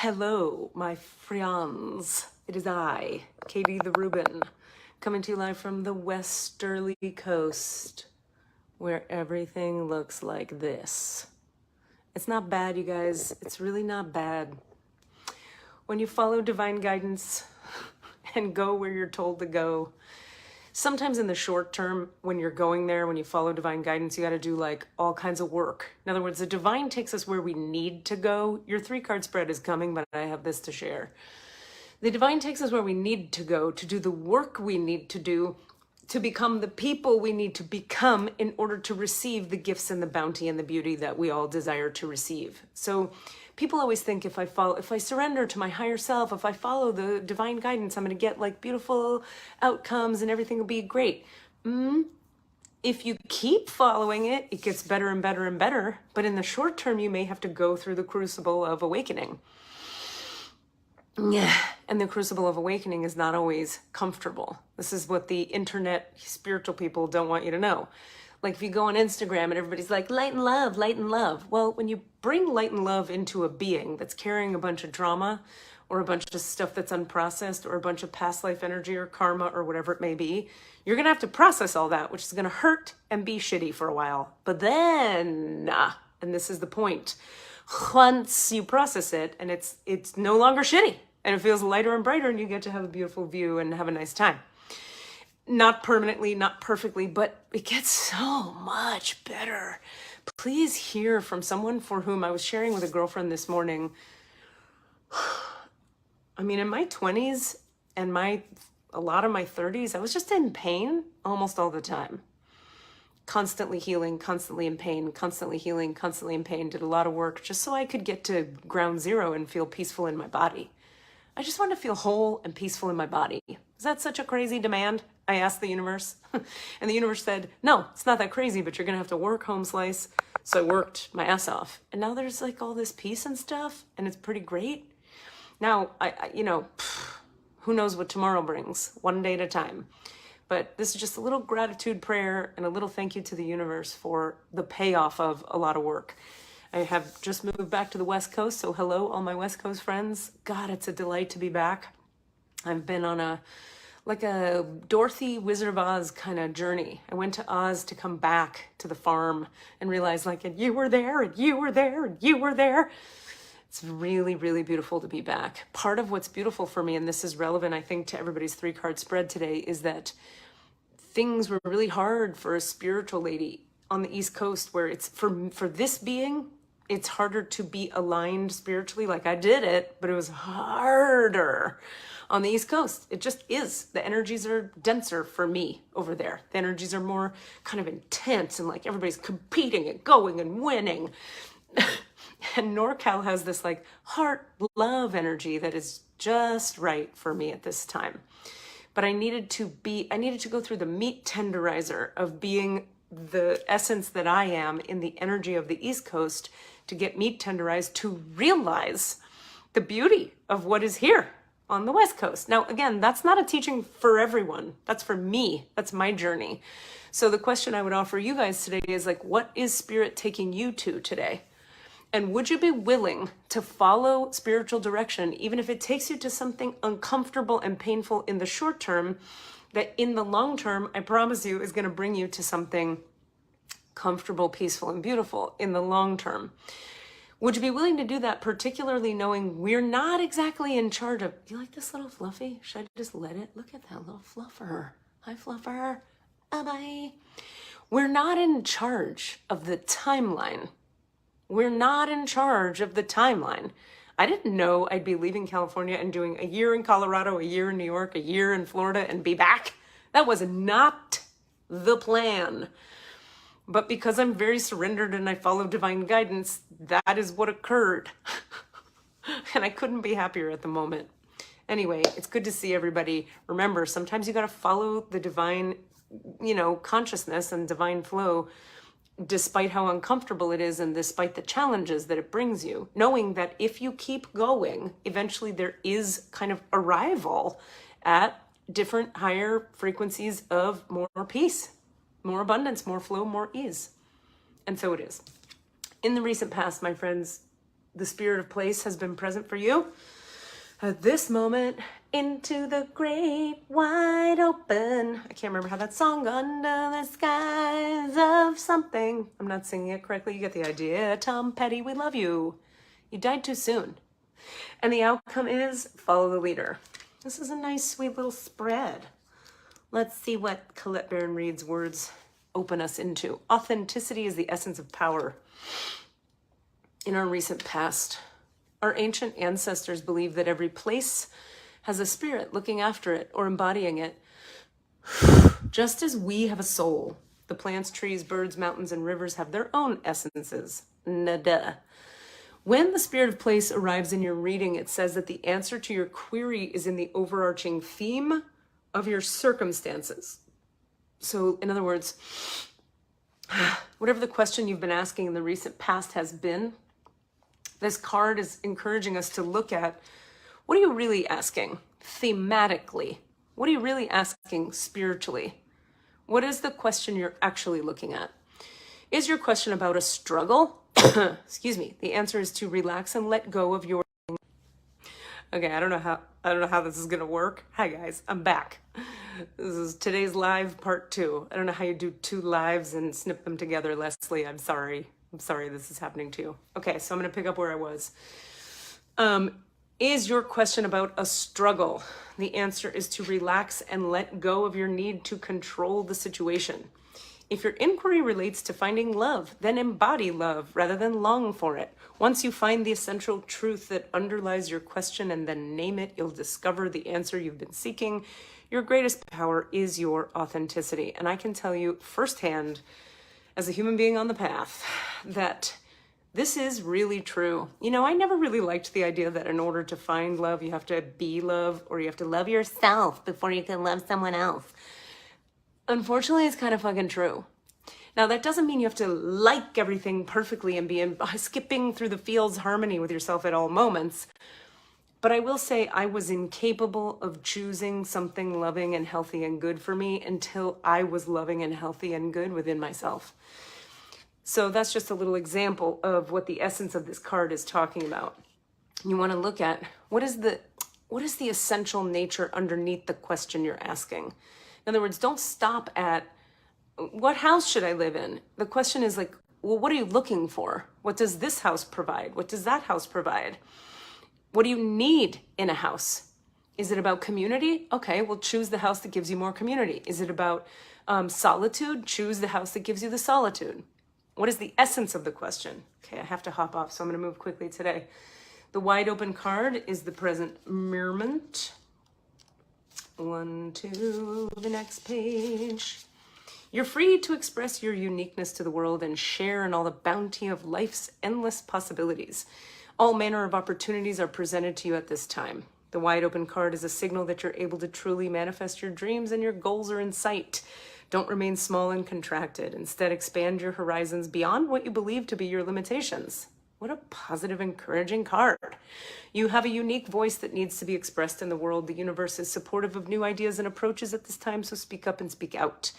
Hello, my friends. It is I, Katie the Rubin, coming to you live from the westerly coast, where everything looks like this. It's not bad, you guys. It's really not bad. When you follow divine guidance and go where you're told to go, sometimes in the short term, when you're going there, when you follow divine guidance, you got to do like all kinds of work. In other words, the divine takes us where we need to go. Your 3-card spread is coming, but I have this to share. The divine takes us where we need to go to do the work we need to do, to become the people we need to become in order to receive the gifts and the bounty and the beauty that we all desire to receive. So people always think if I surrender to my higher self, if I follow the divine guidance, I'm going to get like beautiful outcomes and everything will be great. If you keep following it, it gets better and better and better. But in the short term, you may have to go through the crucible of awakening. And the crucible of awakening is not always comfortable. This is what the internet spiritual people don't want you to know. Like if you go on Instagram and everybody's like, light and love, light and love. Well, when you bring light and love into a being that's carrying a bunch of drama or a bunch of stuff that's unprocessed or a bunch of past life energy or karma or whatever it may be, you're going to have to process all that, which is going to hurt and be shitty for a while. But then, and this is the point, once you process it and it's no longer shitty and it feels lighter and brighter and you get to have a beautiful view and have a nice time. Not permanently, not perfectly, but it gets so much better. Please hear from someone for whom I was sharing with a girlfriend this morning. I mean, in my 20s and a lot of my 30s, I was just in pain almost all the time. Constantly healing, constantly in pain, constantly healing, constantly in pain. Did a lot of work just so I could get to ground zero and feel peaceful in my body. I just wanted to feel whole and peaceful in my body. Is that such a crazy demand? I asked the universe. And the universe said, no, it's not that crazy, but you're going to have to work, home slice. So I worked my ass off. And now there's like all this peace and stuff. And it's pretty great. Now, who knows what tomorrow brings, one day at a time. But this is just a little gratitude prayer and a little thank you to the universe for the payoff of a lot of work. I have just moved back to the West Coast, so hello, all my West Coast friends. God, it's a delight to be back. I've been on a Dorothy Wizard of Oz kind of journey. I went to Oz to come back to the farm and realize like, and you were there, and you were there, and you were there. It's really, really beautiful to be back. Part of what's beautiful for me, and this is relevant, I think, to everybody's 3-card spread today, is that things were really hard for a spiritual lady on the East Coast, where it's for this being, it's harder to be aligned spiritually. Like I did it, but it was harder on the East Coast. It just is. The energies are denser for me over there. The energies are more kind of intense and like everybody's competing and going and winning. And NorCal has this like heart love energy that is just right for me at this time. But I needed to go through the meat tenderizer of being the essence that I am in the energy of the East Coast to get meat tenderized, to realize the beauty of what is here on the West Coast. Now, again, that's not a teaching for everyone. That's for me. That's my journey. So the question I would offer you guys today is like, what is spirit taking you to today? And would you be willing to follow spiritual direction, even if it takes you to something uncomfortable and painful in the short term, that in the long term, I promise you, is going to bring you to something comfortable, peaceful, and beautiful in the long term? Would you be willing to do that, particularly knowing we're not exactly in charge of, you like this little fluffy? Should I just let it? Look at that little fluffer. Hi, fluffer. Bye-bye. We're not in charge of the timeline. We're not in charge of the timeline. I didn't know I'd be leaving California and doing a year in Colorado, a year in New York, a year in Florida, and be back. That was not the plan. But because I'm very surrendered and I follow divine guidance, that is what occurred. And I couldn't be happier at the moment. Anyway, it's good to see everybody. Remember, sometimes you got to follow the divine, consciousness and divine flow, despite how uncomfortable it is and despite the challenges that it brings you, knowing that if you keep going, eventually there is kind of arrival at different higher frequencies of more peace, more abundance, more flow, more ease. And so it is. In the recent past, my friends, the spirit of place has been present for you at this moment. Into the great wide open. I can't remember how that song, under the skies of something. I'm not singing it correctly. You get the idea. Tom Petty, we love you. You died too soon. And the outcome is follow the leader. This is a nice, sweet little spread. Let's see what Colette Baron Reid's words open us into. Authenticity is the essence of power. In our recent past, our ancient ancestors believed that every place has a spirit looking after it or embodying it. Just as we have a soul, the plants, trees, birds, mountains, and rivers have their own essences. Nada. When the spirit of place arrives in your reading, it says that the answer to your query is in the overarching theme of your circumstances. So, in other words, whatever the question you've been asking in the recent past has been, this card is encouraging us to look at, what are you really asking thematically? What are you really asking spiritually? What is the question you're actually looking at? Is your question about a struggle? Excuse me. The answer is to relax and let go of your... Okay, I don't know how this is gonna work. Hi guys, I'm back. This is today's live part 2. I don't know how you do 2 lives and snip them together, Leslie. I'm sorry this is happening to you. Okay, so I'm gonna pick up where I was. Is your question about a struggle? The answer is to relax and let go of your need to control the situation. If your inquiry relates to finding love, then embody love rather than long for it. Once you find the essential truth that underlies your question and then name it, you'll discover the answer you've been seeking. Your greatest power is your authenticity. And I can tell you firsthand, as a human being on the path, that this is really true. You know, I never really liked the idea that in order to find love, you have to be love, or you have to love yourself before you can love someone else. Unfortunately, it's kind of fucking true. Now, that doesn't mean you have to like everything perfectly and be skipping through the fields harmony with yourself at all moments. But I will say I was incapable of choosing something loving and healthy and good for me until I was loving and healthy and good within myself. So that's just a little example of what the essence of this card is talking about. You want to look at what is the essential nature underneath the question you're asking. In other words, don't stop at what house should I live in? The question is like, well, what are you looking for? What does this house provide? What does that house provide? What do you need in a house? Is it about community? Okay, well, choose the house that gives you more community. Is it about solitude? Choose the house that gives you the solitude. What is the essence of the question? Okay, I have to hop off, so I'm going to move quickly today. The wide open card is the present moment. 1, 2, the next page. You're free to express your uniqueness to the world and share in all the bounty of life's endless possibilities. All manner of opportunities are presented to you at this time. The wide open card is a signal that you're able to truly manifest your dreams and your goals are in sight. Don't remain small and contracted. Instead, expand your horizons beyond what you believe to be your limitations. What a positive, encouraging card. You have a unique voice that needs to be expressed in the world. The universe is supportive of new ideas and approaches at this time, so speak up and speak out.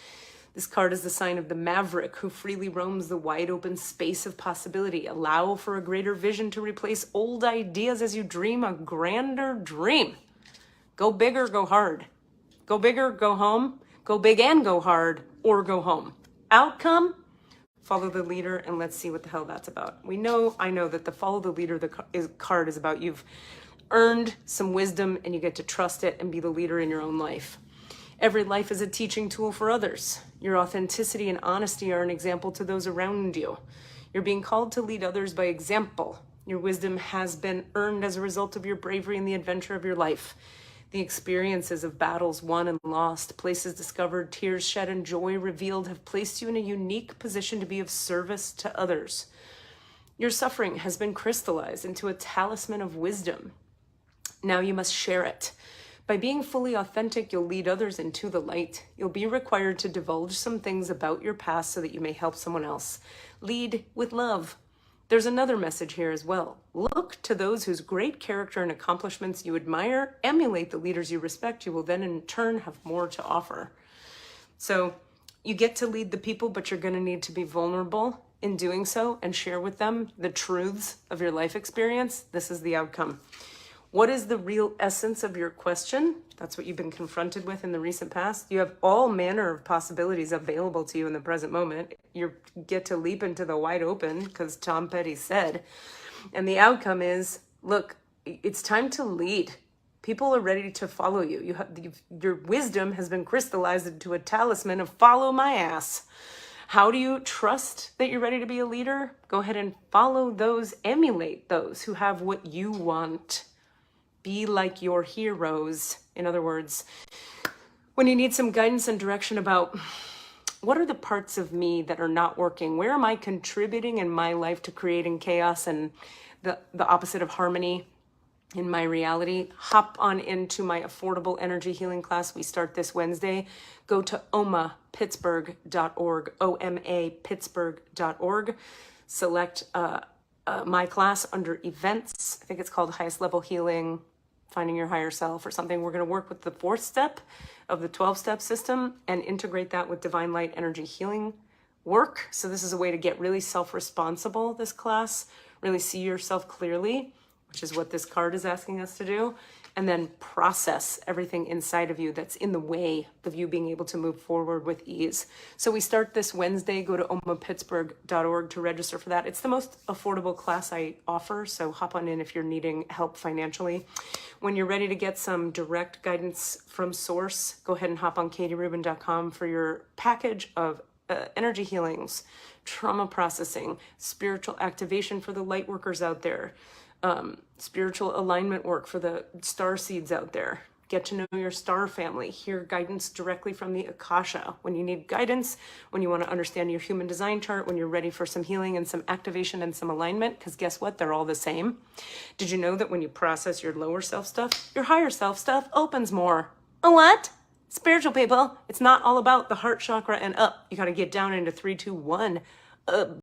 This card is the sign of the maverick who freely roams the wide open space of possibility. Allow for a greater vision to replace old ideas as you dream a grander dream. Go big or go hard. Go big or go home. Go big and go hard, or go home. Outcome? Follow the leader, and let's see what the hell that's about. I know that the follow the leader card is about you've earned some wisdom and you get to trust it and be the leader in your own life. Every life is a teaching tool for others. Your authenticity and honesty are an example to those around you. You're being called to lead others by example. Your wisdom has been earned as a result of your bravery in the adventure of your life. The experiences of battles won and lost, places discovered, tears shed, and joy revealed have placed you in a unique position to be of service to others. Your suffering has been crystallized into a talisman of wisdom. Now you must share it. By being fully authentic, you'll lead others into the light. You'll be required to divulge some things about your past so that you may help someone else. Lead with love. There's another message here as well. Look to those whose great character and accomplishments you admire. Emulate the leaders you respect. You will then in turn have more to offer. So you get to lead the people, but you're going to need to be vulnerable in doing so and share with them the truths of your life experience, this is the outcome. What is the real essence of your question? That's what you've been confronted with in the recent past. You have all manner of possibilities available to you in the present moment. You get to leap into the wide open, because Tom Petty said. And the outcome is, look, it's time to lead. People are ready to follow you. Your wisdom has been crystallized into a talisman of follow my ass. How do you trust that you're ready to be a leader? Go ahead and follow those, emulate those who have what you want. Be like your heroes. In other words, when you need some guidance and direction about what are the parts of me that are not working, where am I contributing in my life to creating chaos and the opposite of harmony in my reality, hop on into my affordable energy healing class. We start this Wednesday. Go to omapittsburgh.org, omapittsburgh.org. Select my class under events. I think it's called Highest Level Healing, Finding Your Higher Self or something. We're going to work with the 4th step of the 12-step system and integrate that with divine light energy healing work. So this is a way to get really self-responsible, this class, really see yourself clearly, which is what this card is asking us to do, and then process everything inside of you that's in the way of you being able to move forward with ease. So we start this Wednesday. Go to omapittsburgh.org to register for that. It's the most affordable class I offer, so hop on in if you're needing help financially. When you're ready to get some direct guidance from source, go ahead and hop on katierubin.com for your package of energy healings, trauma processing, spiritual activation for the light workers out there, spiritual alignment work for the star seeds out there. Get to know your star family. Hear guidance directly from the Akasha. When you need guidance, when you want to understand your human design chart, when you're ready for some healing and some activation and some alignment, because guess what? They're all the same. Did you know that when you process your lower self stuff, your higher self stuff opens more? A what? Spiritual people, it's not all about the heart chakra and up. You got to get down into 3, 2, 1.